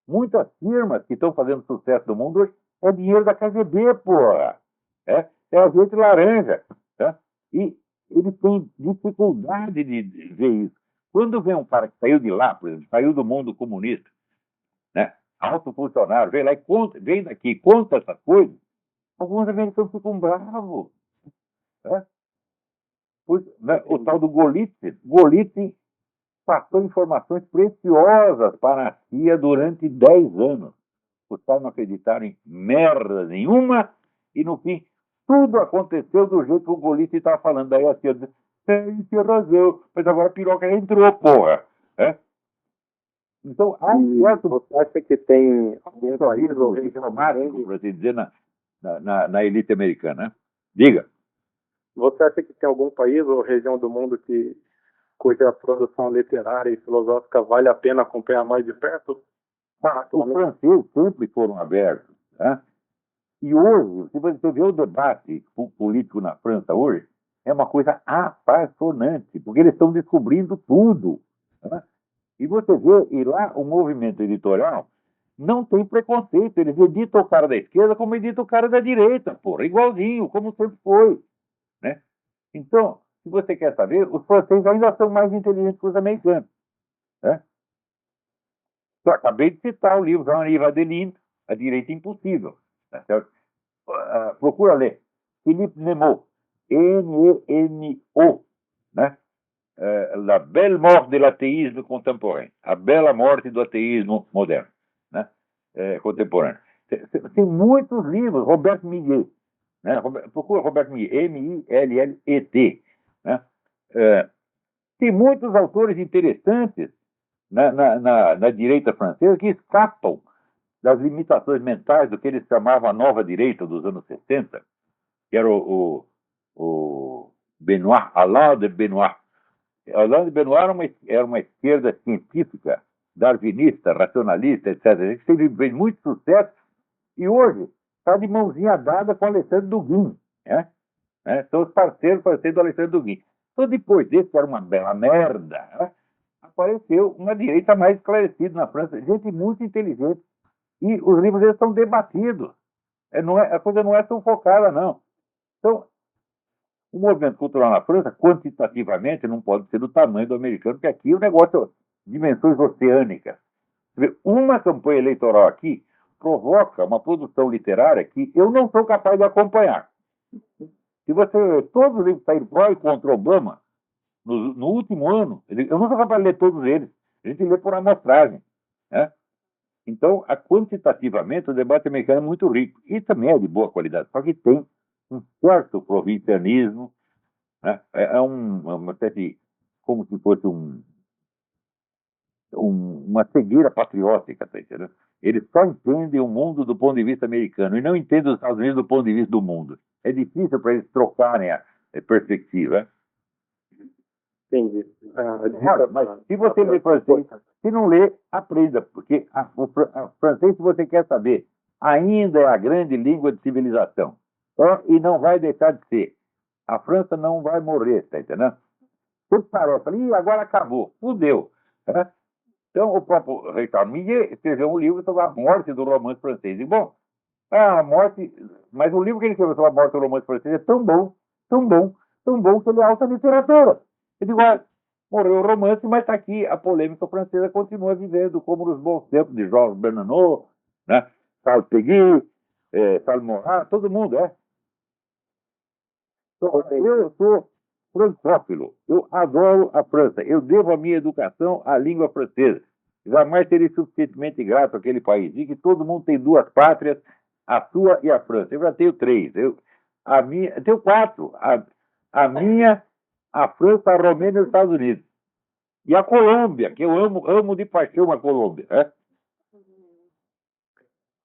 muitas firmas que estão fazendo sucesso no mundo hoje é dinheiro da KGB, porra. É a gente laranja. Tá? E ele tem dificuldade de ver isso. Quando vem um cara que saiu de lá, por exemplo, saiu do mundo comunista, né? Alto funcionário, vem lá e conta, vem daqui e conta essas coisas, alguns americanos ficam bravos. Né? O tal do Golitsyn passou informações preciosas para a CIA durante 10 anos. Os caras não acreditaram em merda nenhuma e, no fim, tudo aconteceu do jeito que o Golitsyn estava falando. Daí a CIA disse, tem razão, mas agora a piroca entrou, porra. Então, você acha que tem algum país ou região para se dizer, na elite americana, né? Diga. Você acha que tem algum país ou região do mundo cuja produção literária e filosófica vale a pena acompanhar mais de perto? Os franceses sempre foram abertos. Né? E hoje, se você vê o debate político na França hoje, é uma coisa apaixonante, porque eles estão descobrindo tudo. Né? E você vê, e lá o movimento editorial não tem preconceito. Eles editam o cara da esquerda como editam o cara da direita, porra, igualzinho, como sempre foi. Né? Então, se você quer saber, os franceses ainda são mais inteligentes que os americanos. Né? Eu acabei de citar o livro Jean-Yves Adeline, A Direita Impossível. Tá certo? Procura ler. Philippe Nemo, Nemo, né? La belle mort de l'athéisme contemporain, a bela morte do ateísmo moderno, né? Contemporâneo. Tem muitos livros, Robert Millet, né? Procura Robert Millet, Millet, né? Tem muitos autores interessantes na direita francesa que escapam das limitações mentais do que eles chamavam a nova direita dos anos 60, que era o Benoît, Alain de Benoît. Alain de Benoît era uma esquerda científica, darwinista, racionalista, etc. Que teve muito sucesso e hoje está de mãozinha dada com Alexandre Dugin. Né? São os parceiros do Alexandre Dugin. Então, depois desse, que era uma bela merda, né? Apareceu uma direita mais esclarecida na França, gente muito inteligente. E os livros deles são debatidos. A coisa não é sufocada, não. Então, o movimento cultural na França, quantitativamente, não pode ser do tamanho do americano, porque aqui o negócio é dimensões oceânicas. Uma campanha eleitoral aqui provoca uma produção literária que eu não sou capaz de acompanhar. Se você todos os livros saíram pró e contra Obama, no último ano, eu não sou capaz de ler todos eles. A gente lê por amostragem. Né? Então, quantitativamente, o debate americano é muito rico. E também é de boa qualidade. Só que tem um certo provincianismo. Né? Uma espécie, como se fosse uma cegueira patriótica, tá entendendo? Eles só entendem o mundo do ponto de vista americano e não entendem os Estados Unidos do ponto de vista do mundo. É difícil para eles trocarem a perspectiva. Entendi. Mas se você lê francês, se não lê, aprenda, porque o francês, se você quer saber, ainda é a grande língua de civilização. E não vai deixar de ser. A França não vai morrer, tá entendendo? Você parou, falei, agora acabou, fudeu. Né? Então, o próprio Richard Mille escreveu um livro sobre a morte do romance francês. E, bom, a morte... Mas o livro que ele escreveu sobre a morte do romance francês é tão bom, tão bom, tão bom que ele é alta literatura. Eu digo, morreu o romance, mas está aqui, a polêmica francesa continua vivendo, como nos bons tempos de Georges Bernanos, né? Charles Péguy, Charles Maurras, todo mundo, Eu sou francófilo, eu adoro a França, eu devo a minha educação à língua francesa. Jamais serei suficientemente grato àquele país. E que todo mundo tem duas pátrias, a sua e a França. Eu já tenho três. Eu tenho quatro. A minha, a França, a Romênia e os Estados Unidos. E a Colômbia, que eu amo de paixão a Colômbia.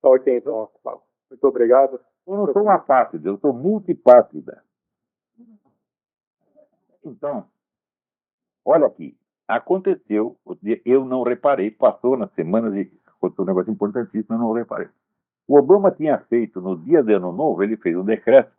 Ok, então, muito obrigado. Eu não sou uma pátrida, eu sou multipátrida. Então, olha aqui, aconteceu, eu não reparei, passou nas semanas e aconteceu um negócio importantíssimo, eu não reparei. O Obama tinha feito, no dia de Ano Novo, ele fez um decreto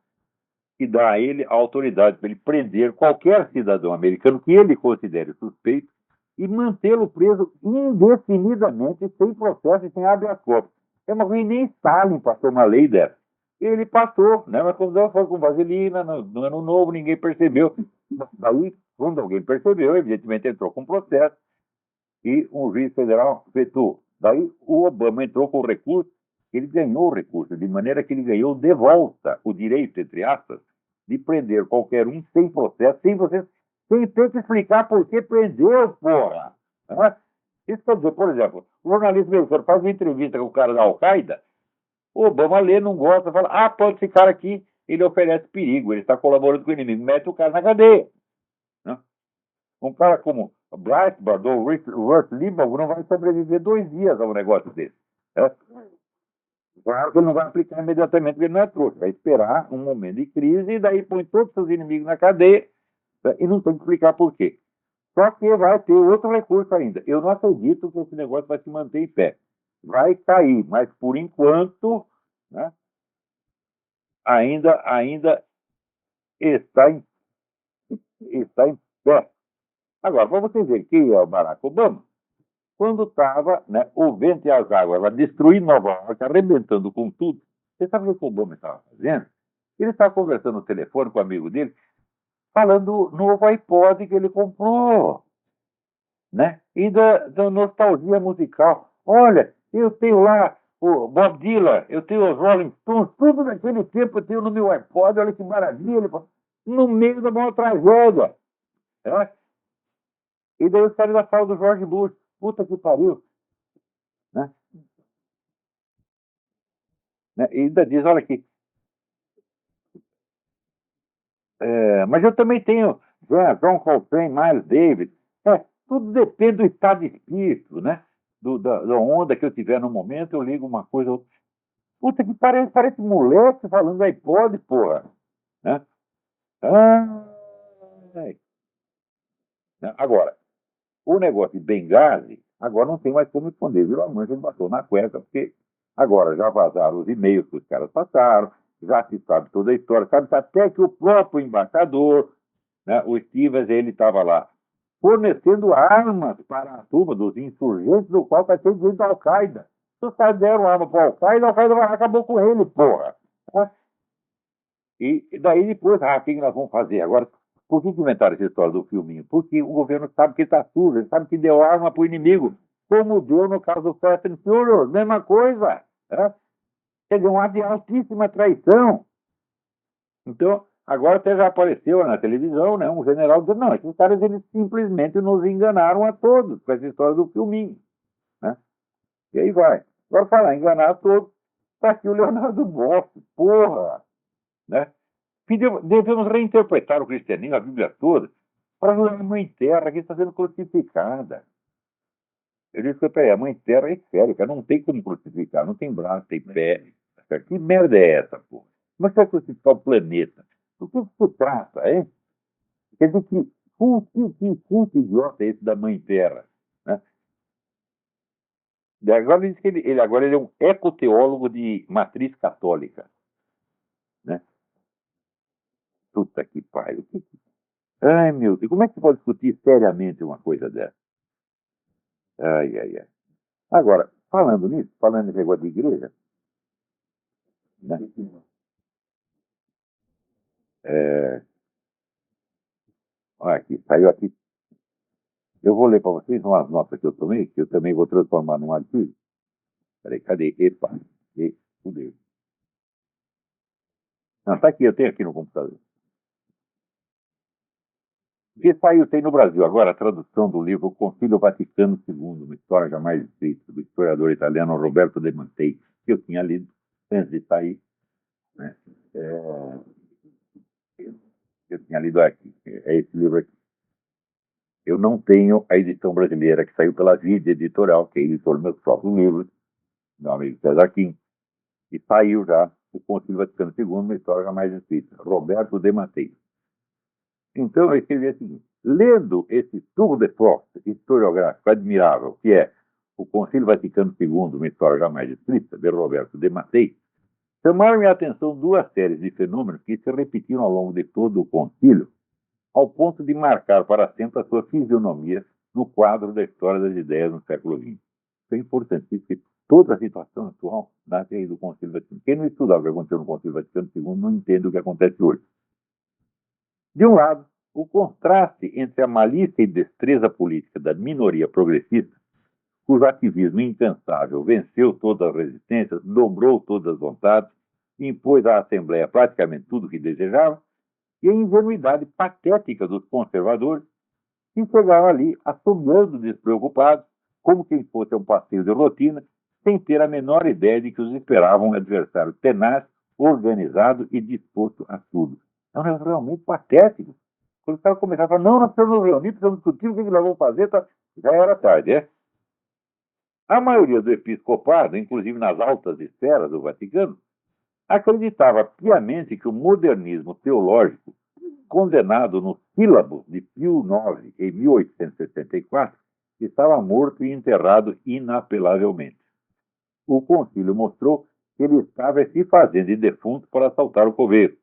que dá a ele a autoridade para ele prender qualquer cidadão americano que ele considere suspeito e mantê-lo preso indefinidamente, sem processo e sem habeas corpus. É uma coisa, nem Stalin passou uma lei dessa. Ele passou, né? Mas quando foi com vaselina, no Ano Novo, ninguém percebeu. Daí, quando alguém percebeu, evidentemente entrou com processo e um juiz federal vetou. Daí o Obama entrou com o recurso, ele ganhou o recurso, de maneira que ele ganhou de volta o direito, entre aspas, de prender qualquer um sem processo, sem ter que explicar por que prendeu, porra. Isso quer dizer, por exemplo, o jornalista americano faz uma entrevista com o cara da Al-Qaeda, o Obama lê, não gosta, fala, pode esse cara aqui, ele oferece perigo, ele está colaborando com o inimigo, mete o cara na cadeia. Né? Um cara como Breitbart ou Rush Limbaugh não vai sobreviver 2 dias a um negócio desse. Claro que ele não vai aplicar imediatamente, porque ele não é trouxa. Vai esperar um momento de crise e daí põe todos os seus inimigos na cadeia, né? E não tem que explicar por quê. Só que vai ter outro recurso ainda. Eu não acredito que esse negócio vai se manter em pé. Vai cair, mas por enquanto, né, ainda está em pé. Agora, para vocês verem quem é o Barack Obama, quando estava, né, o vento e as águas lá destruindo Nova York, arrebentando com tudo, você sabe o que o Obama estava fazendo? Ele estava conversando no telefone com um amigo dele, falando do novo iPod que ele comprou, né? E da nostalgia musical. Olha, eu tenho lá o Bob Dylan, eu tenho os Rolling Stones, tudo naquele tempo eu tenho no meu iPod, olha que maravilha, no meio da maior tragédia. Né? E daí os caras da fala do George Bush, puta que pariu. Né? E ainda diz, olha aqui, mas eu também tenho John Coltrane, Miles Davis, tudo depende do estado de espírito, né? Da onda que eu tiver no momento, eu ligo uma coisa ou outra. Puta que parece moleque falando iPod, porra. Né? Agora, o negócio de Benghazi, agora não tem mais como esconder, viu? A mancha bateu na cueca, porque agora já vazaram os e-mails que os caras passaram, já se sabe toda a história, sabe até que o próprio embaixador, né, o Stevens, ele estava lá fornecendo armas para a turma dos insurgentes, do qual está sendo da Al-Qaeda. Se os caras deram arma para a Al-Qaeda acabou com ele, porra. Tá? E daí depois, o que nós vamos fazer? Agora, por que inventaram essa história do filminho? Porque o governo sabe que está sujo, ele sabe que deu arma para o inimigo, como deu no caso do Fast and Furious, mesma coisa. Tá? Quer dizer, um ato de altíssima traição. Então, agora até já apareceu na televisão, né, um general dizendo, não, esses caras eles simplesmente nos enganaram a todos com essa história do filminho. Né? E aí vai. Agora falar, enganar a todos, está aqui o Leonardo Boff, porra! Né? Devemos reinterpretar o cristianismo, a Bíblia toda, para a mãe terra que está sendo crucificada. Eu disse, peraí, a mãe terra é esférica, não tem como crucificar, não tem braço, tem pé. Que merda é essa, porra? Como é que vai crucificar o planeta? Do que se trata, hein? Quer dizer, que culto idiota é esse da mãe terra? Né? E agora ele diz que ele é um ecoteólogo de matriz católica. Né? Puta que pariu. Ai, meu Deus, como é que você pode discutir seriamente uma coisa dessa? Ai, ai, ai. Agora, falando nesse negócio de igreja, né? Olha aqui, saiu aqui. Eu vou ler para vocês umas notas que eu também vou transformar num artigo. Peraí, cadê? Epa, fudeu. Não, tá aqui, eu tenho aqui no computador. Que saiu, tem no Brasil agora a tradução do livro Concílio Vaticano II, uma história jamais escrita, do historiador italiano Roberto De Mattei, que eu tinha lido antes de sair. Né? Eu tinha lido aqui, é esse livro aqui. Eu não tenho a edição brasileira, que saiu pela Vida Editorial, que é editor dos meus próprios livros, meu amigo César Kim, e saiu já o Concílio Vaticano II, uma história jamais escrita, Roberto De Mattei. Então, eu escrevi o seguinte: lendo esse tour de force historiográfico admirável, que é o Concílio Vaticano II, uma história jamais escrita, de Roberto De Mattei, chamaram minha atenção duas séries de fenômenos que se repetiram ao longo de todo o concílio, ao ponto de marcar para sempre a sua fisionomia no quadro da história das ideias no século XX. Isso é importantíssimo, porque toda a situação atual nasce aí do Concílio Vaticano. Quem não estudava o que aconteceu no Concílio Vaticano II não entende o que acontece hoje. De um lado, o contraste entre a malícia e destreza política da minoria progressista, cujo ativismo incansável venceu todas as resistências, dobrou todas as vontades, impôs à Assembleia praticamente tudo o que desejava, e a ingenuidade patética dos conservadores, que chegaram ali assobiando despreocupados, como quem fosse um passeio de rotina, sem ter a menor ideia de que os esperava um adversário tenaz, organizado e disposto a tudo. É um negócio realmente patético. Quando os caras começaram a falar, não, nós precisamos nos reunir, precisamos discutir o que nós vamos fazer, tá? Já era tarde, é? A maioria do episcopado, inclusive nas altas esferas do Vaticano, acreditava piamente que o modernismo teológico, condenado nos sílabos de Pio IX em 1864, estava morto e enterrado inapelavelmente. O concílio mostrou que ele estava se fazendo de defunto para assaltar o coveiro.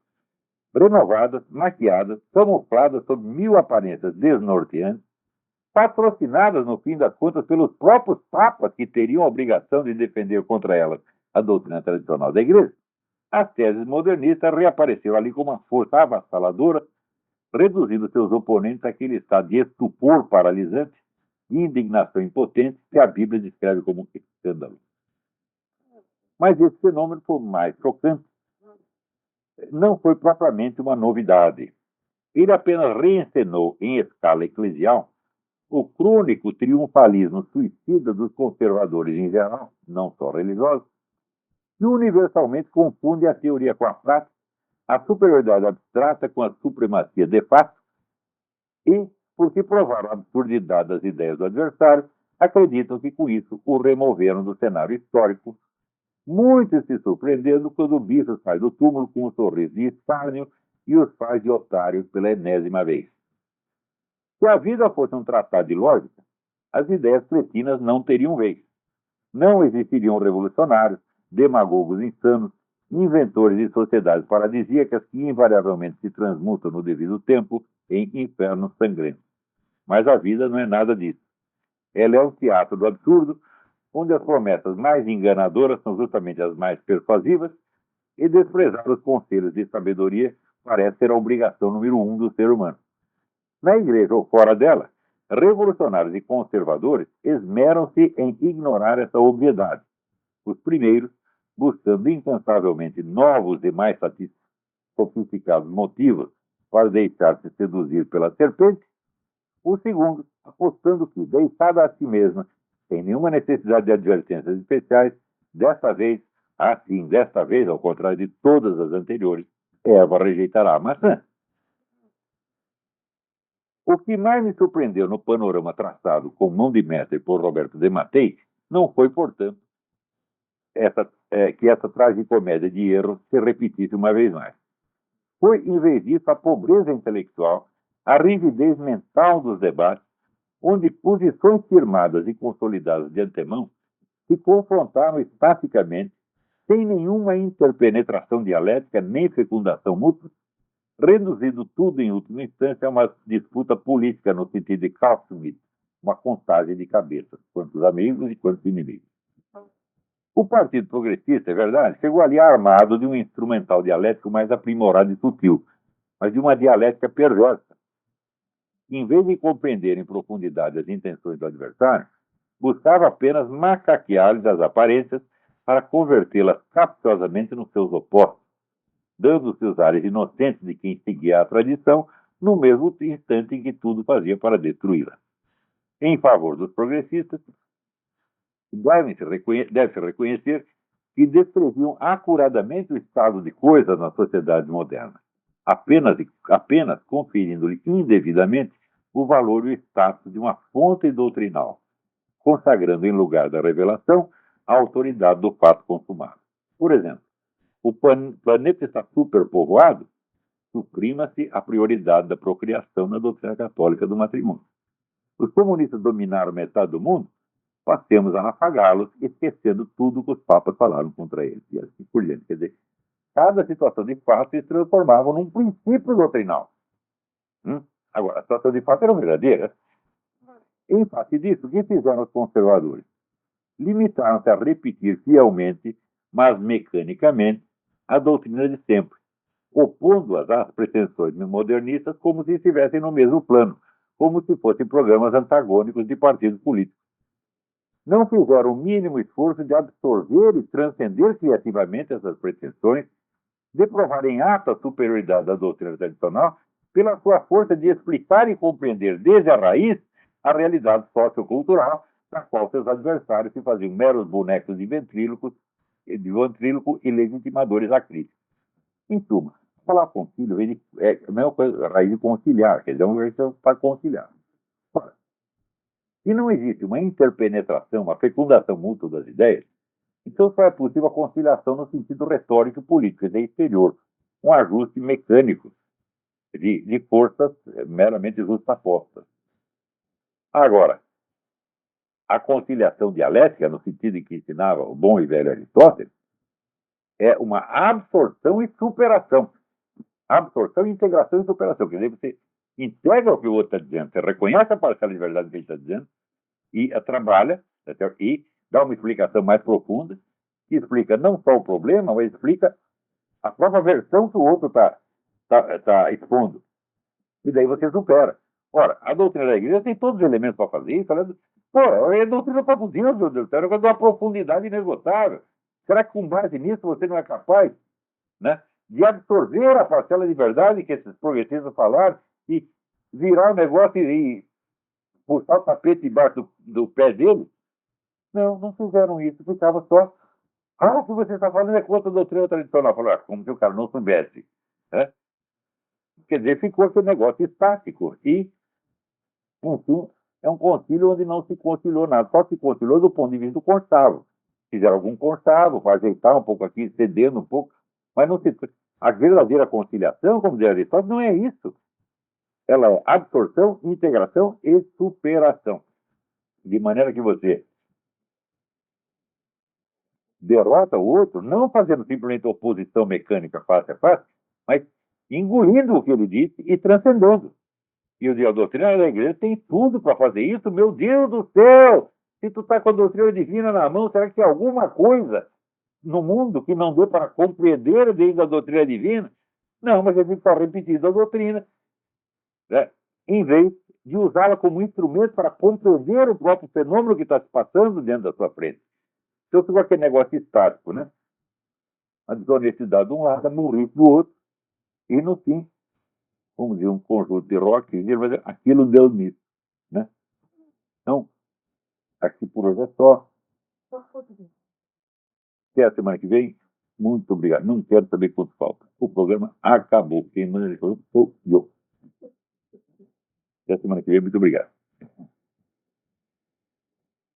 Renovadas, maquiadas, camufladas sob mil aparências desnorteantes, patrocinadas, no fim das contas, pelos próprios papas que teriam a obrigação de defender contra elas a doutrina tradicional da igreja, as teses modernistas reapareceram ali com uma força avassaladora, reduzindo seus oponentes àquele estado de estupor paralisante e indignação impotente que a Bíblia descreve como um escândalo. Mas esse fenômeno, por mais chocante, não foi propriamente uma novidade. Ele apenas reencenou em escala eclesial o crônico triunfalismo suicida dos conservadores em geral, não só religiosos, que universalmente confunde a teoria com a prática, a superioridade abstrata com a supremacia de fato, e, porque provaram a absurdidade das ideias do adversário, acreditam que com isso o removeram do cenário histórico, muitos se surpreendendo quando o bicho sai do túmulo com um sorriso de escárnio e os faz de otários pela enésima vez. Se a vida fosse um tratado de lógica, as ideias cretinas não teriam vez. Não existiriam revolucionários, demagogos insanos, inventores de sociedades paradisíacas que invariavelmente se transmutam no devido tempo em infernos sangrentos. Mas a vida não é nada disso. Ela é um teatro do absurdo, onde as promessas mais enganadoras são justamente as mais persuasivas e desprezar os conselhos de sabedoria parece ser a obrigação número 1 do ser humano. Na igreja ou fora dela, revolucionários e conservadores esmeram-se em ignorar essa obviedade. Os primeiros, buscando incansavelmente novos e mais sofisticados motivos para deixar-se seduzir pela serpente, os segundos, apostando que, deixada a si mesma, sem nenhuma necessidade de advertências especiais, desta vez, ao contrário de todas as anteriores, Eva rejeitará a maçã. O que mais me surpreendeu no panorama traçado com mão de mestre por Roberto de Mattei não foi, portanto, que essa tragicomédia de erros se repetisse uma vez mais. Foi, em vez disso, a pobreza intelectual, a rigidez mental dos debates, onde posições firmadas e consolidadas de antemão se confrontaram estaticamente, sem nenhuma interpenetração dialética nem fecundação mútua, reduzindo tudo, em última instância, a uma disputa política no sentido de Carl Schmitt, uma contagem de cabeças, quantos amigos e quantos inimigos. O Partido Progressista, é verdade, chegou ali armado de um instrumental dialético mais aprimorado e sutil, mas de uma dialética perversa. Em vez de compreender em profundidade as intenções do adversário, buscava apenas macaquear-lhes as aparências para convertê-las capciosamente nos seus opostos, dando os seus ares inocentes de quem seguia a tradição, no mesmo instante em que tudo fazia para destruí-la. Em favor dos progressistas, deve-se reconhecer que descreviam acuradamente o estado de coisas na sociedade moderna, apenas conferindo-lhe indevidamente o valor e o status de uma fonte doutrinal, consagrando em lugar da revelação a autoridade do fato consumado. Por exemplo, o planeta está superpovoado, suprima-se a prioridade da procriação na doutrina católica do matrimônio. Os comunistas dominaram metade do mundo, passemos a afagá-los, esquecendo tudo que os papas falaram contra eles, e assim por diante. Quer dizer, cada situação de fato se transformava num princípio doutrinal. Agora, a situação de fato era verdadeira. Em face disso, o que fizeram os conservadores? Limitaram-se a repetir fielmente, mas mecanicamente, a doutrina de sempre, opondo-as às pretensões modernistas como se estivessem no mesmo plano, como se fossem programas antagônicos de partidos políticos. Não fizeram o mínimo esforço de absorver e transcender criativamente essas pretensões, de provar em ato a superioridade da doutrina tradicional pela sua força de explicar e compreender desde a raiz a realidade sociocultural da qual seus adversários se faziam meros bonecos de ventríloco e legitimadores à crítica. Em suma, falar concílio é a mesma coisa, a raiz de conciliar, quer dizer, é uma versão para conciliar. Ora, se não existe uma interpenetração, uma fecundação mútua das ideias, então só é possível a conciliação no sentido retórico e político, quer dizer, exterior, um ajuste mecânico de forças meramente justapostas. Agora, a conciliação dialética, no sentido em que ensinava o bom e velho Aristóteles, é uma absorção e superação. Absorção, integração e superação. Quer dizer, você integra o que o outro está dizendo, você reconhece a parcela de verdade que ele está dizendo e a trabalha e dá uma explicação mais profunda, que explica não só o problema, mas explica a própria versão que o outro está expondo. E daí você supera. Ora, a doutrina da igreja tem todos os elementos para fazer isso. É doutrina para fugir, meu Deus do céu, é uma profundidade inesgotável. Será que com base nisso você não é capaz, né, de absorver a parcela de verdade que esses progressistas falaram e virar o negócio e puxar o tapete debaixo do pé dele? Não fizeram isso. Ficava só, o que você está falando é contra a doutrina tradicional. Falaram, como se o cara não soubesse. Né? Quer dizer, ficou aquele negócio estático. E, enfim, é um concílio onde não se conciliou nada. Só se conciliou do ponto de vista do constavo. Fizeram algum constavo para ajeitar um pouco aqui, cedendo um pouco. Mas não se... A verdadeira conciliação, como diz Aristóteles, não é isso. Ela é absorção, integração e superação. De maneira que você derrota o outro, não fazendo simplesmente oposição mecânica face a face, mas engolindo o que ele disse e transcendendo. E a doutrina da igreja tem tudo para fazer isso. Meu Deus do céu! Se tu está com a doutrina divina na mão, será que tem alguma coisa no mundo que não dê para compreender dentro da doutrina divina, não, mas a gente está repetindo a doutrina, né? Em vez de usá-la como instrumento para compreender o próprio fenômeno que está se passando dentro da sua frente. Então, ficou aquele negócio estático, né? A desonestidade de um lado, a burrice do outro, e no fim, vamos dizer, um conjunto de rock, mas aquilo deu nisso, né? Então, aqui por hoje é só. Até a semana que vem. Muito obrigado. Não quero saber quanto falta. O programa acabou. Quem manda sou eu. Até a semana que vem. Muito obrigado.